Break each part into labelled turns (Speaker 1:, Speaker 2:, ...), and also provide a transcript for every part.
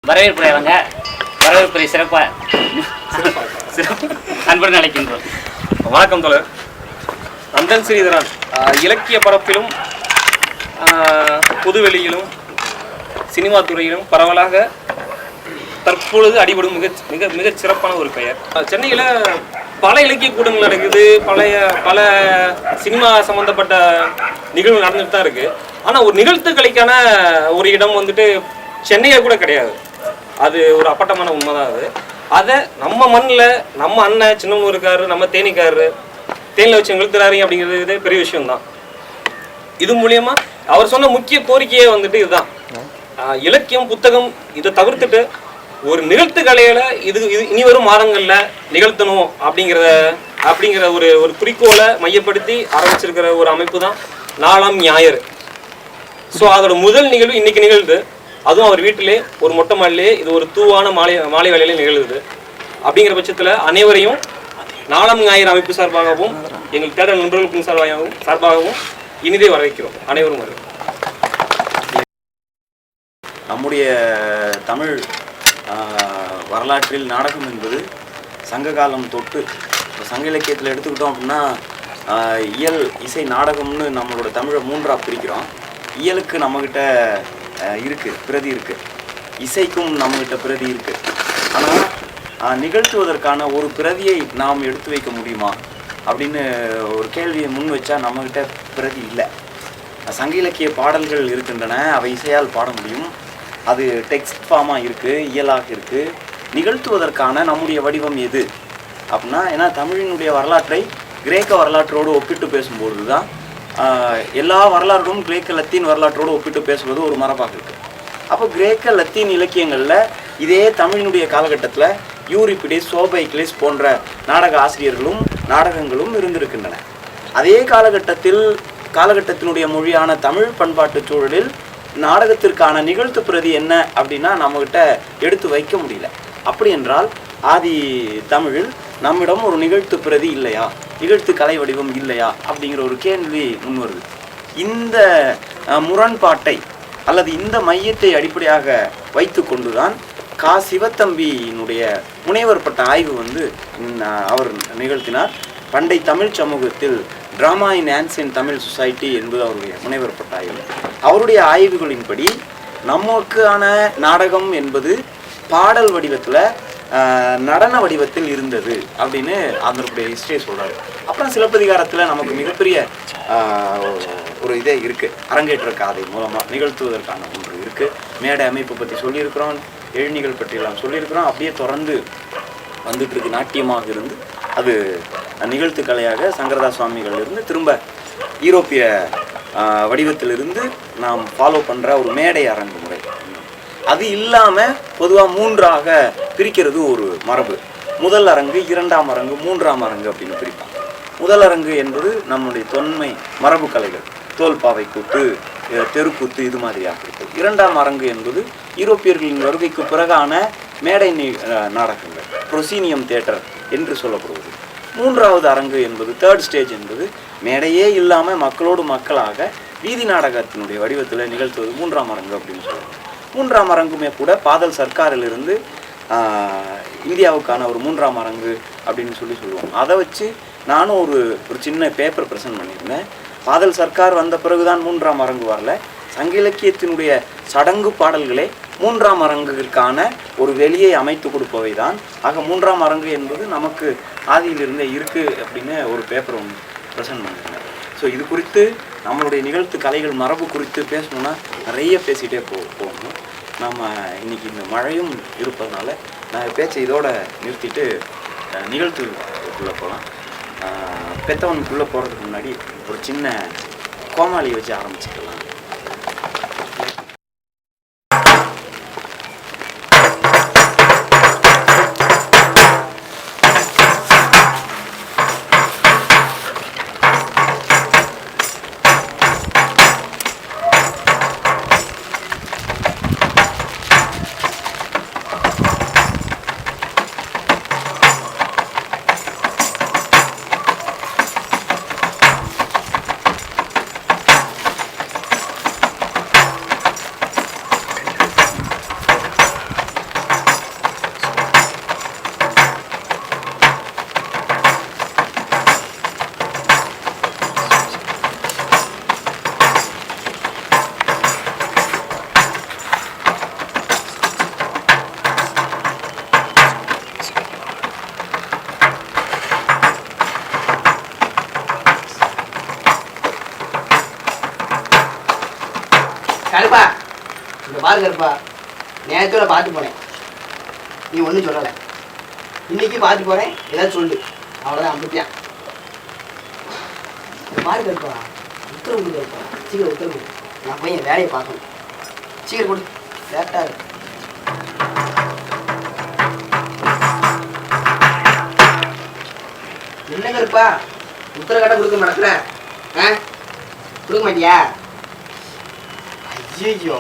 Speaker 1: வரவேற்புரையவங்க வரவேற்புரை சிறப்பாக அன்புடன் அழைக்கின்றோம்.
Speaker 2: வணக்கம் தோழர். நந்தன் ஸ்ரீதரன் இலக்கிய பரப்பிலும் பொதுவெளியிலும் சினிமா துறையிலும் பரவலாக தற்பொழுது அடிபடும் மிக சிறப்பான ஒரு பெயர். சென்னையில் பல இலக்கிய கூட்டங்கள் நடக்குது, பல சினிமா சம்மந்தப்பட்ட நிகழ்வு நடந்துட்டு தான் இருக்குது. ஆனால் ஒரு நிகழ்த்துக்கலைக்கான ஒரு இடம் வந்துட்டு சென்னையில் கூட கிடையாது. அது ஒரு அப்பட்டமான உண்மை தான். அதை நம்ம மண்ணில் நம்ம அண்ணன் சின்னவங்க இருக்காரு, நம்ம தேனிக்காரரு தேனியில் வச்சு நிறுத்துறாரு அப்படிங்கிறது பெரிய விஷயம்தான். இது மூலியமா அவர் சொன்ன முக்கிய கோரிக்கையே வந்துட்டு இதுதான். இலக்கியம் புத்தகம் இதை தவிர்த்துட்டு ஒரு நிகழ்த்து கலையில இது இனி வரும் மாதங்கள்ல நிகழ்த்தணும் அப்படிங்கிற ஒரு குறிக்கோளை மையப்படுத்தி ஆரம்பிச்சிருக்கிற ஒரு அமைப்பு தான் நாலாம் ஞாயிறு. ஸோ அதோட முதல் நிகழ்வு இன்னைக்கு நிகழ்வு. அதுவும் அவர் வீட்டிலே ஒரு மொட்டை மாடிலே இது ஒரு தூவான மாலை வேலையில நிகழ்வுது. அப்படிங்கிற பட்சத்தில் அனைவரையும் நாலாம் ஞாயிறு அமைப்பு சார்பாகவும் எங்கள் தேடல் நண்பர்களுக்கும் சார்பாகவும் இனிதே வரவேற்கிறோம். அனைவரும் வருகிறோம்.
Speaker 3: நம்முடைய தமிழ் வரலாற்றில் நாடகம் என்பது சங்க காலம் தொட்டு சங்க இலக்கியத்தில் எடுத்துக்கிட்டோம் அப்படின்னா இயல், இசை, நாடகம்னு நம்மளோட தமிழை மூன்றாக பிரிக்கிறோம். இயலுக்கு நம்மக்கிட்ட இருக்குது, பிரதி இருக்குது. இசைக்கும் நம்மக்கிட்ட பிரதி இருக்குது. ஆனால் நிகழ்த்துவதற்கான ஒரு பிரதியை நாம் எடுத்து வைக்க முடியுமா அப்படின்னு ஒரு கேள்வியை முன் வச்சா நம்மக்கிட்ட பிரதி இல்லை. சங்க இலக்கிய பாடல்கள் இருக்கின்றன, அவை இசையால் பாட முடியும். அது டெக்ஸ்ட் ஃபார்மாக இருக்குது, இயலாக இருக்குது. நிகழ்த்துவதற்கான நம்முடைய வடிவம் எது அப்படின்னா, ஏன்னா தமிழினுடைய வரலாற்றை கிரேக்க வரலாற்றோடு ஒப்பிட்டு பேசும்போது தான் எல்லா வரலாறும் கிரேக்க லத்தீன் வரலாற்றோடு ஒப்பிட்டு பேசுவது ஒரு மரபாக இருக்குது. அப்போ கிரேக்க லத்தீன் இலக்கியங்களில் இதே தமிழினுடைய காலகட்டத்தில் யூரிபிடிஸ், சோபைக்லிஸ் போன்ற நாடக ஆசிரியர்களும் நாடகங்களும் இருந்திருக்கின்றன. அதே காலகட்டத்தினுடைய மொழியான தமிழ் பண்பாட்டு சூழலில் நாடகத்திற்கான நிகழ்த்து பிரதி என்ன அப்படின்னா நம்மகிட்ட எடுத்து வைக்க முடியல. அப்படி என்றால் ஆதி தமிழில் நம்மிடம் ஒரு நிகழ்த்து பிரதி இல்லையா, நிகழ்த்து கலை வடிவம் இல்லையா அப்படிங்கிற ஒரு கேள்வி முன்வருது. இந்த முரண்பாட்டை அல்லது இந்த மையத்தை அடிப்படையாக வைத்து கொண்டுதான் கா. சிவத்தம்பியினுடைய முனைவர் பட்ட ஆய்வு அவர் நிகழ்த்தினார். பண்டை தமிழ் சமூகத்தில் டிராமா இன் ஆன்சியன்ட் தமிழ் சொசைட்டி என்பது அவருடைய முனைவர் பட்ட ஆய்வு. அவருடைய ஆய்வுகளின்படி நமக்கான நாடகம் என்பது பாடல் வடிவத்தில், நடன வடிவத்தில் இருந்தது அப்படின்னு அதனுடைய ஹிஸ்டரியை சொல்கிறாரு. அப்புறம் சிலப்பதிகாரத்தில் நமக்கு மிகப்பெரிய ஒரு இதே இருக்குது, அரங்கேற்ற காதை மூலமாக நிகழ்த்துவதற்கான ஒன்று இருக்குது. மேடை அமைப்பு பற்றி சொல்லியிருக்கிறோம், எழுநிகள் பற்றியெல்லாம் சொல்லியிருக்கிறோம். அப்படியே தொடர்ந்து வந்துட்டு இருக்கு. நாட்டியமாக இருந்து அது நிகழ்த்து கலையாக சங்கரதாஸ் சுவாமிகள் இருந்து திரும்ப ஈரோப்பிய வடிவத்திலிருந்து நாம் ஃபாலோ பண்ணுற ஒரு மேடை அரங்கு முறை. அது இல்லாமல் பொதுவாக மூன்றாக பிரிக்கிறது ஒரு மரபு. முதல் அரங்கு, இரண்டாம் அரங்கு, மூன்றாம் அரங்கு அப்படின்னு பிரிப்பாங்க. முதல் அரங்கு என்பது நம்முடைய தொன்மை மரபு கலைகள், தோல்பாவை கூத்து, தெருக்கூத்து, இது மாதிரியாக இருக்குது. இரண்டாம் அரங்கு என்பது யூரோப்பியர்களின் வருகைக்கு பிறகான மேடை நாடகங்கள், ப்ரொசீனியம் தியேட்டர் என்று சொல்லப்படுவது. மூன்றாவது அரங்கு என்பது, தேர்ட் ஸ்டேஜ் என்பது மேடையே இல்லாமல் மக்களோடு மக்களாக வீதி நாடகத்தினுடைய வடிவத்தில் நிகழ்த்துவது மூன்றாம் அரங்கு அப்படின்னு சொல்லுவாங்க. மூன்றாம் அரங்குமே கூட பாதல் சர்க்காரிலிருந்து இந்தியாவுக்கான ஒரு மூன்றாம் அரங்கு அப்படின்னு சொல்லுவோம். அதை வச்சு நானும் ஒரு சின்ன பேப்பர் ப்ரெசென்ட் பண்ணியிருந்தேன். பாதல் சர்க்கார் வந்த பிறகுதான் மூன்றாம் அரங்கு வரல, சங்க இலக்கியத்தினுடைய சடங்கு பாடல்களே மூன்றாம் அரங்குக்கான ஒரு வெளியை அமைத்து கொடுப்பவை தான். ஆக மூன்றாம் அரங்கு என்பது நமக்கு ஆதியிலிருந்தே இருக்குது அப்படின்னு ஒரு பேப்பர் ஒன்று ப்ரெசென்ட் பண்ணியிருந்தேன். ஸோ இது குறித்து நம்மளுடைய நிகழ்த்து கலைகள் மரபு குறித்து பேசணுன்னா நிறைய பேசிகிட்டே போகணும். நம்ம இன்றைக்கி இந்த மழையும் இருப்பதனால நான் பேச்சை இதோட நிறுத்திட்டு நிகழ்த்துக்குள்ளே போகலாம். பெத்தவனுக்குள்ளே போகிறதுக்கு முன்னாடி ஒரு சின்ன கோமாளியை வச்சு ஆரம்பிச்சுக்கலாம்.
Speaker 4: பாருங்கப்பா, நேரத்தோட பார்த்து போனேன், நீ ஒன்றும் சொல்லலை. இன்னைக்கு பார்த்து போறேன், ஏதாவது சொல்லு, அவ்வளோதான். அம்பிட்டியா பாருங்கப்பா, உத்தரவு கொடுப்பா, சீக்கிரம் உத்தரவு கொடு. நான் போய் என் வேலையை பார்க்கணும். சீக்கிரம் கொடு, லேட்டாக இருக்கு. என்னங்கப்பா உத்தர கடை கொடுக்க மாட்டேற? கொடுக்க மாட்டியா? ஐயோ,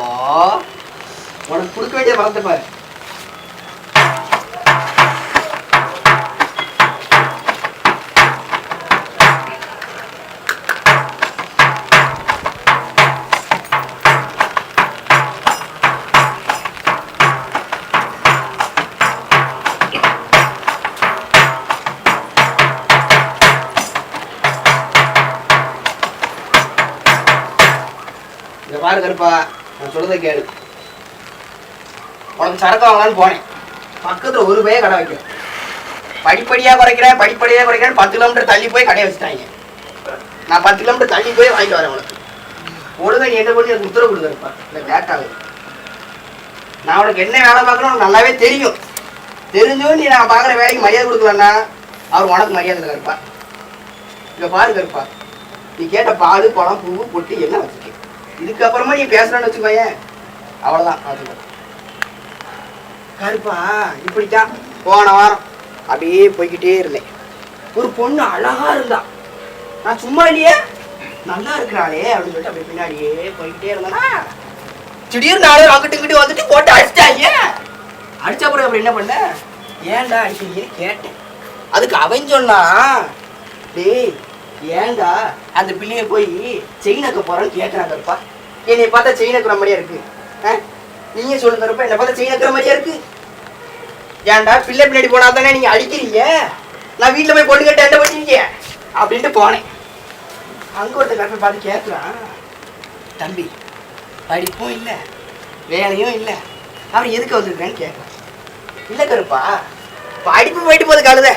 Speaker 4: உனக்கு கொடுக்க வேண்டிய மறந்து பாரு. பாரு கருப்பா, நான் சொல்றதை கேளு. உனக்கு சரக்கு வாங்கலான்னு போனேன், பக்கத்துல ஒரு பைய கடை வைக்கிறேன். படிப்படியா குறைக்கிறேன் 10 கிலோமீட்டர் தள்ளி போய் கடையை வச்சுட்டாங்க. நான் 10 கிலோமீட்டர் தள்ளி போய் வாங்கிட்டு வரேன். உனக்கு ஒழுங்கா நீ என்ன பண்ணி எனக்கு உத்தரவு கொடுக்குறப்பா, இல்லை லேட் ஆகுது. நான் உனக்கு என்ன வேலை பார்க்கணும் உனக்கு நல்லாவே தெரியும். தெரிஞ்சும் நீ நான் பார்க்குற வேலைக்கு மரியாதை கொடுக்கலன்னா அவர் உனக்கு மரியாதை கருப்பா. இங்க பாரு கருப்பா, நீ கேட்ட பால் பழம் பூ பொட்டு என்ன வச்சுக்க. இதுக்கப்புறமா நீ பேசுறான்னு வச்சுக்கோயேன், அவ்வளோதான். அது கருப்பா இப்படித்தான் போன வாரம் அப்படியே போய்கிட்டே இருந்தேன். ஒரு பொண்ணு அழகா இருந்தா, நான் சும்மா இல்லையே நல்லா இருக்கிறாளே அப்படின்னு சொல்லிட்டு அப்படி பின்னாடியே போய்கிட்டே இருந்தேன்னா திடீர்னு நாளே அங்கிட்டு இங்கிட்டு வந்துட்டு போட்டு அடிச்சிட்டாங்க. அடிச்ச அப்புறம் அப்படி என்ன பண்ண, ஏன்டா அடிக்கிறீங்கன்னு கேட்டேன். அதுக்கு அவன் சொன்னா, டேய் ஏன்டா அந்த பிள்ளைய போய் செயின் வைக்க போறான்னு கேட்கறாங்கப்பா. என்னை பார்த்தா செயின் வைக்கிற மாதிரியா இருக்கு? நீங்க சொல்லுங்கப்பா, என்னை பார்த்தா செயின் வைக்கிற மாதிரியா இருக்கு? ஏன்டா பிள்ளை பின்னாடி போனா தானே நீங்க அடிக்கிறீங்க, நான் வீட்டுல போய் பொண்ணு கட்ட என்ன பண்ணிருக்கீங்க அப்படின்ட்டு போனேன். அங்க ஒருத்த கருப்பை பார்த்து கேட்குறான், தம்பி படிப்பும் இல்லை வேலையும் இல்லை, அவன் எதுக்கு வந்திருக்கான்னு கேட்கறான். இல்லை கருப்பா, படிப்பு போயிட்டு போகுது கழுத,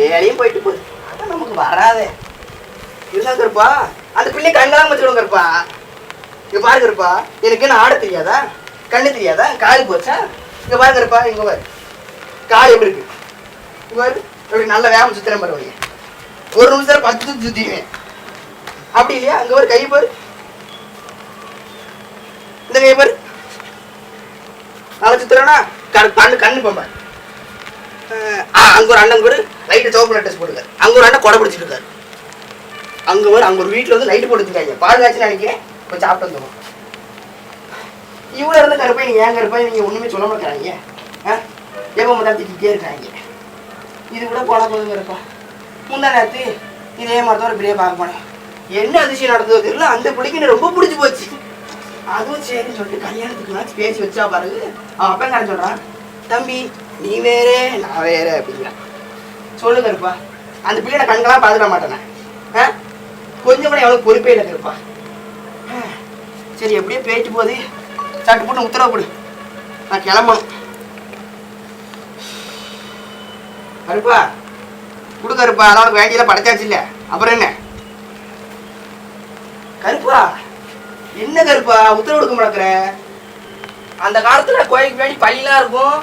Speaker 4: வேலையும் போயிட்டு போகுது, அதான் நமக்கு வராதே. இதுதான் கருப்பா, அந்த பிள்ளை கண்ணெல்லாம் வச்சுடுவோம் கருப்பா. இங்க பாரு கருப்பா, எனக்கு என்ன ஆட தெரியாதா, கண்ணு தெரியாதா, காலு போச்சா? இங்க பாரு கருப்பா, இங்க பாரு கால் எப்படி இருக்கு, இங்க பாரு எப்படி நல்ல வேகம் சுத்திரம் பாரு. ஒரு நிமிஷம் 10 சுத்திடுவேன் அப்படி இல்லையா? அங்க ஒரு கை பாரு, இந்த கை பாரு நல்லா சுத்துறா. கண்ணு பம்பா. அங்க ஒரு அண்ணன் ஒரு லைட்டு சோப்பு ட்ரெஸ் போட்டுக்காரு, அங்க ஒரு அண்ணன் கொடை பிடிச்சிட்டு இருக்காரு. அங்க ஒரு வீட்டுல வந்து லைட்டு போட்டுருக்காங்க, பால் காய்ச்சி நினைக்கிறேன் கொஞ்சம் சாப்பிட்டு வந்துடும். இவ்வளோ இருந்த கருப்பை நீங்க ஏன் கருப்பை நீங்க ஒண்ணுமே சொல்ல மாட்டாங்க, எப்போ முதல் திட்டிகிட்டே இருக்காங்க. இது கூட போனா போதும் கருப்பா. முந்தா நேரத்து இதே மாதிரி தான் ஒரு பிள்ளைய பார்க்க போனேன். என்ன அதிசயம் நடந்ததோ தெரியல, அந்த பிள்ளைக்கு எனக்கு ரொம்ப பிடிச்சி போச்சு. அதுவும் சரின்னு சொல்லிட்டு கல்யாணத்துக்கு பேசி வச்சா பாருங்க. அவன் அப்பா என்ன சொல்றான், தம்பி நீ வேற நான் வேற அப்படிங்கிறான். சொல்லு கருப்பா, அந்த பிள்ளைய நான் கண்களாம் பார்த்துட மாட்டேனே, கொஞ்சம் கூட எவ்வளவு பொறுப்பே இல்லை கருப்பா. சரி எப்படியே போயிட்டு போகுது, சட்டு போட்டு உத்தரவு கொடு, நான் கிளம்பணும். கருப்பா கொடு கருப்பா, அதான் உனக்கு வேண்டியெல்லாம் படைச்சாச்சு இல்லை, அப்புறம் என்ன கருப்பா? என்ன கருப்பா உத்தரவு கொடுக்க மாட்டேங்கிற? அந்த காலத்துல கோயிலுக்கு வேண்டி பள்ளிலாம் இருக்கும்,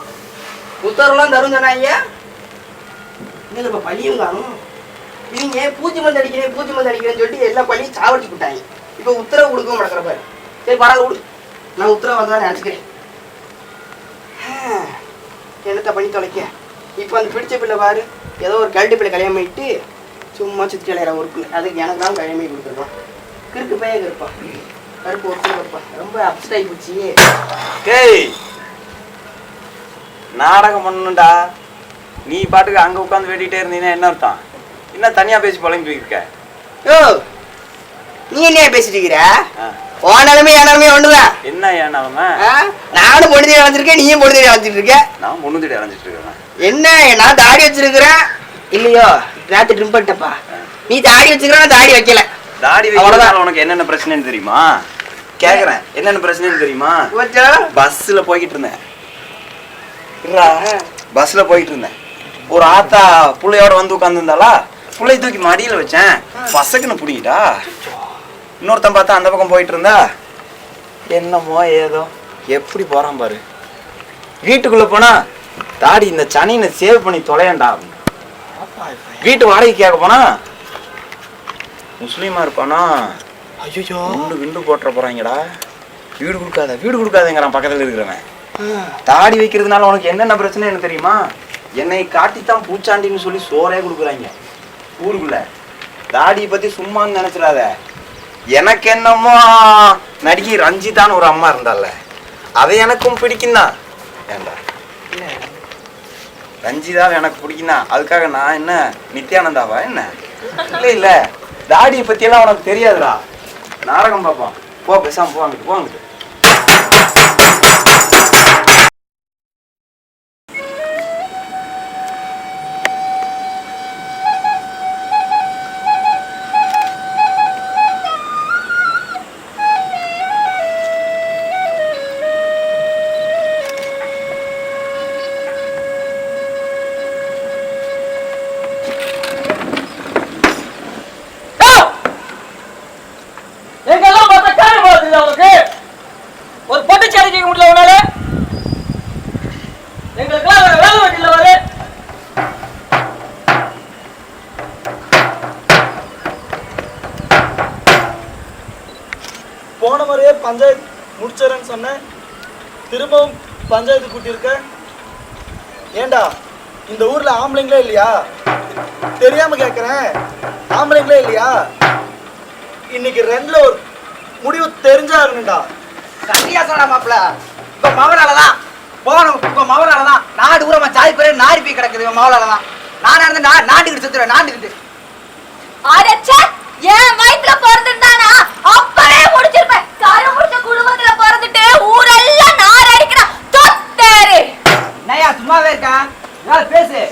Speaker 4: உத்தரவுலாம் தரும் சொன்னாங்க. என்ன கருப்பா பள்ளியும் காணும்? நீங்க பூச்சி மருந்து அடிக்கிறேன்னு சொல்லிட்டு எல்லா பள்ளியும் சாவடிச்சு விட்டாங்க. இப்போ உத்தரவு கொடுக்க மாட்டேங்கிற பாரு. சரி பரவாயில்ல கொடு, நான் உத்தரவு வந்தா நினச்சிக்கிறேன். என்னத்த பண்ணி தொலைக்க. இப்போ அந்த பிடிச்ச பிள்ளை பாரு, ஏதோ ஒரு கழட்டு பிள்ளை கல்யாணம் பண்ணிட்டு சும்மா சுற்றி விளையாட ஒரு அதுக்கு எனக்கு தான் கல்யாணம் பண்ணி கொடுத்துருக்கோம். கிறுக்கு பையன் கருப்பா, கருப்பு ஒரு கருப்பா ரொம்ப அப்செட் ஆகி போச்சு.
Speaker 3: கேய் நாடகம் பண்ணணும்டா, நீ பாட்டுக்கு அங்கே உட்காந்து வேட்டிகிட்டே இருந்தீங்கன்னா என்ன அர்த்தம்? இன்னும் தனியாக பேசி பழங்கி போயிருக்க.
Speaker 4: ஓ நீ என்ன பேசிட்டு இருக்கிற? ஓனாலுமே ஏனாலுமே ஒண்ணுதான்.
Speaker 3: என்ன ஏனாலுமே?
Speaker 4: நானும் பொண்ணு தேடி வந்திருக்கேன், நீயும் பொண்ணு தேடி வச்சுட்டு இருக்க.
Speaker 3: நான் பொண்ணு தேடி அலைஞ்சிட்டு இருக்கேன்.
Speaker 4: என்ன நான் தாடி வச்சிருக்கிறேன் இல்லையோ, ராத்திரி ட்ரிம் பண்ணிட்டப்பா. நீ தாடி வச்சுக்கிற, நான் தாடி வைக்கல.
Speaker 3: தாடி வைக்கிறதால உனக்கு என்னென்ன பிரச்சனைன்னு தெரியுமா? கேக்குறேன், என்னென்ன பிரச்சனைன்னு தெரியுமா? பஸ்ல போய்கிட்டு இருந்தேன், பஸ்ல போயிட்டு இருந்தேன். ஒரு ஆத்தா புள்ளையோட வந்து உட்காந்துருந்தாளா, புள்ளைய தூக்கி மடியில வச்சேன், பசக்குன்னு பிடிக்கிட்டா. இன்னொருத்தன் பார்த்தா அந்த பக்கம் போயிட்டு இருந்தா, என்னமோ ஏதோ எப்படி போறான் பாரு. வீட்டுக்குள்ள போனா தாடி இந்த சனினை சேவ் பண்ணி தொலையண்டா. வீட்டு வாடகை கேட்க போனா முஸ்லீமா இருப்பானா, ஐயோ விண்டு போட்டுற போறாங்கடா. வீடு கொடுக்காதேங்கிறான் பக்கத்துல இருக்கிறவன். தாடி வைக்கிறதுனால உனக்கு என்னென்ன பிரச்சனை எனக்கு தெரியுமா? என்னை காட்டித்தான் பூச்சாண்டின்னு சொல்லி சோறே கொடுக்குறாங்க ஊருக்குள்ள. தாடியை பத்தி சும்மான்னு நினைச்சிடாத. எனக்கு என்னமோ நடிகை ரஞ்சிதான்னு ஒரு அம்மா இருந்தால, அதை எனக்கும் பிடிக்கும் தான். ஏண்டா ரஞ்சிதா எனக்கு பிடிக்கும் தான். அதுக்காக நான் என்ன நித்யானந்தாவா என்ன? இல்ல தாடியை பத்தி எல்லாம் உனக்கு தெரியாதுடா. நாடகம் பார்ப்பான். போ பேசாம போவாங்கிட்டு.
Speaker 5: ஒரு பொட்டு சேரி கேட்க முடியல உன்னால. எங்களுக்கெல்லாம் வேலை வெட்டில வரு.
Speaker 6: போன முறையே பஞ்சாயத்து முடிச்சிடறேன்னு சொன்னேன், திரும்பவும் பஞ்சாயத்து கூட்டியிருக்க. ஏண்டா இந்த ஊர்ல ஆம்பளைங்களே இல்லையா? தெரியாம கேட்குறேன், ஆம்பளைங்களே இல்லையா? இன்னைக்கு ரெண்டுல ஒரு முடிவு தெரிஞ்சாகணும்டா.
Speaker 4: சரியா சொன்னா மாப்பிள்ள. இப்ப மவனாலதான் போகணும். இப்ப மவனாலதான் நாடு ஊரமா சாய் பேரு நாரி போய் கிடக்குது. மவனாலதான் நானா இருந்து நாண்டுகிட்டு சுத்துறேன். நாண்டுகிட்டு
Speaker 7: அடச்சே, என் வயித்துல பிறந்திருந்தானா அப்பவே முடிச்சிருப்பேன். கரு முடிச்ச குடும்பத்துல பிறந்துட்டு ஊரெல்லாம் நார் அடிக்கிறான். தொத்தேரு
Speaker 4: நயா சும்மாவே இருக்கா? பேசு.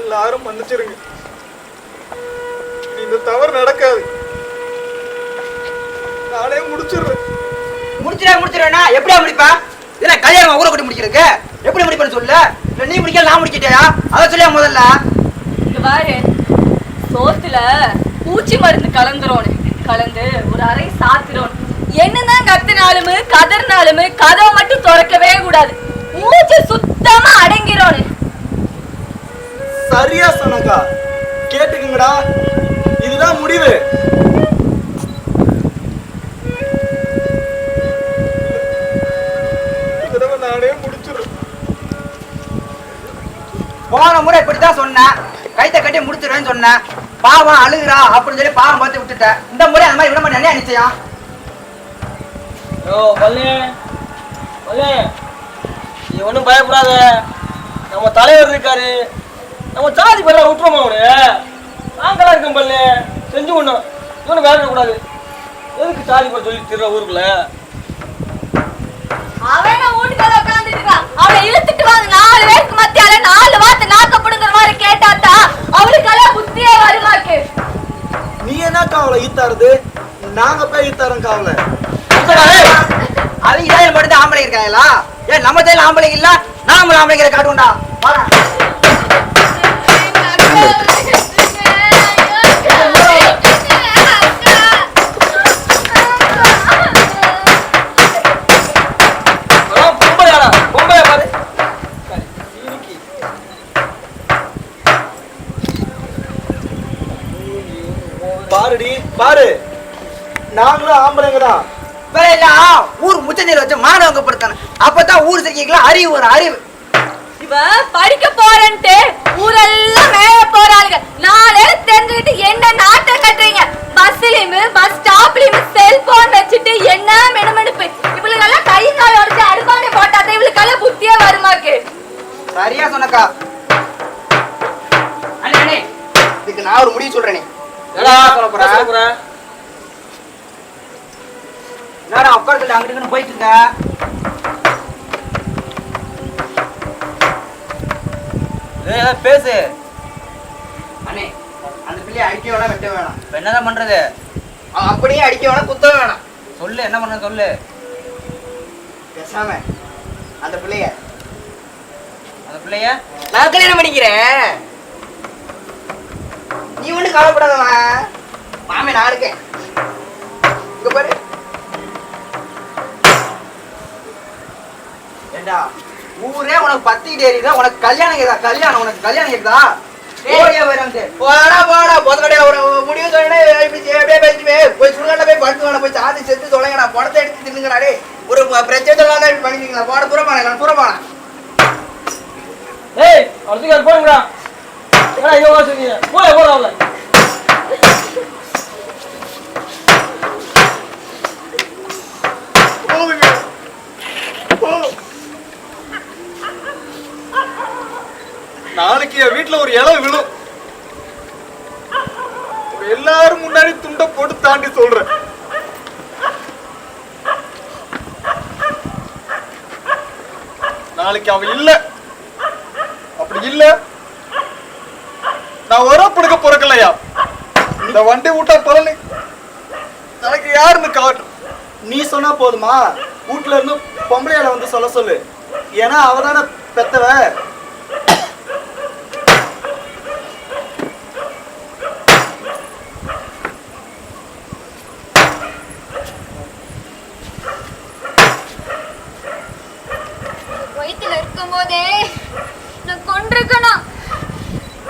Speaker 6: எல்லாரும் மன்னிச்சிருங்க, இந்த தவறு நடக்காது. நானே
Speaker 4: முடிச்சிருவேனா? எப்படியா முடிப்பா? இல்ல கல்யாணம் ஊரை கூட்டி முடிக்கிறதுக்கு எப்படி முடிப்பேன்னு சொல்லு. இல்ல நீ முடிக்கல நான் முடிக்கிட்டேயா? அதை சொல்லியா முதல்ல.
Speaker 7: இங்க பாரு, சோத்துல பூச்சி மருந்து கலந்து ஒரு அறை சாத்திரோன்னு என்னதான் கத்துனாலுமே கதறினாலுமே கதவை மட்டும் திறக்கவே கூடாது. மூச்சு சுத்தமா அடங்கிரோன்னு.
Speaker 6: சரியா சொன்னக்கா, கேட்டுக்குங்கடா, இதுதான் முடிவு. நானே முடிச்சிடும்.
Speaker 4: போன முறை இப்படித்தான் சொன்னேன், கைத்த கட்டி முடிச்சிருவேன்னு சொன்னேன். பாவம் அழுகுறா அப்படின்னு சொல்லி பாவம் பார்த்து விட்டுட்டேன். இந்த முறை அந்த மாதிரி விட மாட்டேன். நிச்சயம்
Speaker 5: நீ ஒன்றும் பயப்படாத. நம்ம தலைவர் இருக்காரு, நம்ம சாதி பேர விட்டுருமா? அவனு நாங்களாம் இருக்கோம் பல்லு, செஞ்சு ஒண்ணும் இவனு வேற கூடாது. எதுக்கு சாதி பேர் சொல்லி திருற ஊருக்குள்ள?
Speaker 7: அவன் வீட்டுக்குள்ள உட்காந்துட்டு இருக்கான். அவனை இழுத்துட்டு வாங்க. 4 பேருக்கு மத்தியால 4 வார்த்தை நாக்கப்படுங்கிற மாதிரி கேட்டாத்தா அவளுக்கெல்லாம் புத்தியே வருமாக்கு.
Speaker 6: நீ என்னக்கா அவளை ஈத்தாருது? நாங்க போய் ஈத்தாரோம் காவல.
Speaker 4: அவங்க இதாயிரம் மட்டும் ஆம்பளை இருக்காங்களா? ஏன் நம்ம தையில ஆம்பளை இல்ல? நாம ஆம்பளைங்கிற காட்டுவோம்டா.
Speaker 6: பாருடி பாரு, நாங்களும் ஆம்பளைங்க தான்.
Speaker 4: ஊர் முச்சந்தில வச்சு மாணவங்க படுத்தானே, அப்பதான் ஊர் சரிக்கலாம். அறிவு ஒரு அறிவு.
Speaker 7: இவ படிக்க போறேன்ட்டு ஊரெல்லாம் மேய போறாளுங்க. 4 தெரிஞ்சுக்கிட்டு என்ன நாட்டம் கட்டுறீங்க? பஸ்லயுமே பஸ் ஸ்டாப்லயுமே செல்போன் வச்சுட்டு என்ன மெனுமெனுப்பு. இவளுக்கெல்லாம் கை கால் உடச்சு அடுப்பானே போட்டாதான் இவளுக்கெல்லாம் புத்தியே வருமாக்கு.
Speaker 4: சரியா சொன்னக்கா. அண்ணே இதுக்கு நான் ஒரு முடிவு சொல்றேனே. என்னடா உட்கார்ந்து அங்கிட்டு போயிட்டு இருக்க?
Speaker 5: பேசு.
Speaker 4: அண்ணே அந்த பிள்ளைய அடிக்க வேணாம், வெட்ட வேணாம்.
Speaker 5: என்னதான் பண்றது?
Speaker 4: அப்படியே அடிக்க வேணாம், குத்த வேணாம்.
Speaker 5: சொல்லு, என்ன பண்ண சொல்லு.
Speaker 4: பேசாம அந்த பிள்ளைய அந்த பிள்ளைய நான் கல்யாணம் பண்ணிக்கிறேன். நீ ஒன்றும் கவலைப்படாதவா, மாமே நான் இருக்கேன். இங்க பாரு. ஏண்டா ஊரே உனக்கு பத்திக்கிட்டே இருக்குதா? உனக்கு கல்யாணம் கேக்குதா? கல்யாணம் உனக்கு கல்யாணம் கேக்குதா? போடா போடா பொதுக்கடையில ஒரு முடிவு போய் சுடுகாட்ட போய் படுத்து போய் சாதி செத்து தொலைங்கடா, படத்தை எடுத்து தின்னுங்கடா. டே ஒரு பிரச்சனை சொல்லாத இப்படி பண்ணிக்கிறீங்களா? போட புறப்பான புறப்பான.
Speaker 5: ஏய் அடுத்து போடுங்கடா. ஏடா இங்க வா சொல்றீங்க. போடா அவள.
Speaker 6: போதுங்க போ. நாளைக்கு என் வீட்டுல ஒரு இலை விழும். எல்லாரும் முன்னாடி துண்டை போட்டு தாண்டி சொல்றேன். நாளைக்கு அவன் இல்ல, அப்படி இல்ல நான் வரப்படுக்க பிறக்கலையா? இந்த வண்டி விட்டா பழனி நாளைக்கு யாருன்னு காட்டு. நீ சொன்னா போதுமா? வீட்டுல இருந்து பொம்பளையால வந்து சொல்ல சொல்லு. ஏன்னா அவதான பெத்தவ.
Speaker 7: வயித்துல இருக்கும் போதே நான் கொண்டிருக்கணும்,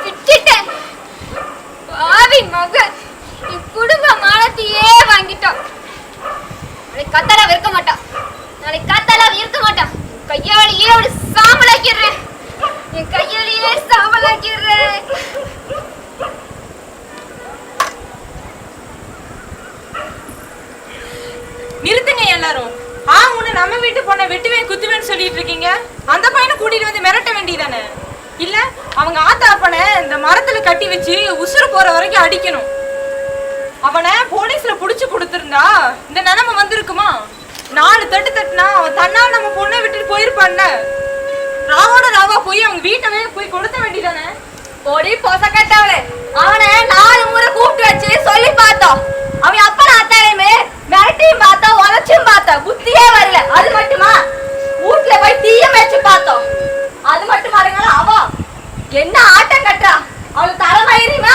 Speaker 7: விட்டுட்டேன். பாவி மகன் என் குடும்ப மானத்தையே வாங்கிட்டான். நாளைக்கு கத்தாலா இருக்க மாட்டான், நாளைக்கு கத்தாலா இருக்க மாட்டான். கையாலேயே அவளை சாம்பலாக்கிடுறேன், என் கையாலேயே சாம்பலாக்கிடுறேன்.
Speaker 8: நிறுத்துங்க எல்லாரும். உன்னை நம்ம வீட்டு பொண்ணை வெட்டுவேன் குத்துவேன்னு சொல்லிட்டு இருக்கீங்க. அந்த பையனை கூட்டிட்டு வந்து மிரட்ட வேண்டியதானே? இல்ல அவங்க ஆத்தா அப்பனை இந்த மரத்துல கட்டி வச்சு உசுறு போற வரைக்கும் அடிக்கணும். அவனை போலீஸ்ல புடிச்சு கொடுத்திருந்தா இந்த நிலைமை வந்திருக்குமா? 4 தட்டு தட்டுனா அவன் தன்னால் நம்ம பொண்ணை விட்டுட்டு போயிருப்பான்ல. ராவோட ராவா போய் அவங்க வீட்டவே போய் கொடுத்த வேண்டியதானே?
Speaker 7: போடி பொச கட்டவளே, அவனை 4 முறை கூப்பிட்டு வச்சு சொல்லி பார்த்தோம். அவன் அப்ப அத்தாலையுமே மிரட்டியும் பார்த்தோம், உழைச்சும் பார்த்தோம், புத்தியே வரல. அது மட்டுமா வீட்டுல போய் தீயம் வச்சு பார்த்தோம், அது மட்டும் பாருங்க. அவ என்ன ஆட்டம் கட்டுறா, அவளுக்கு தலைமயிரியுமே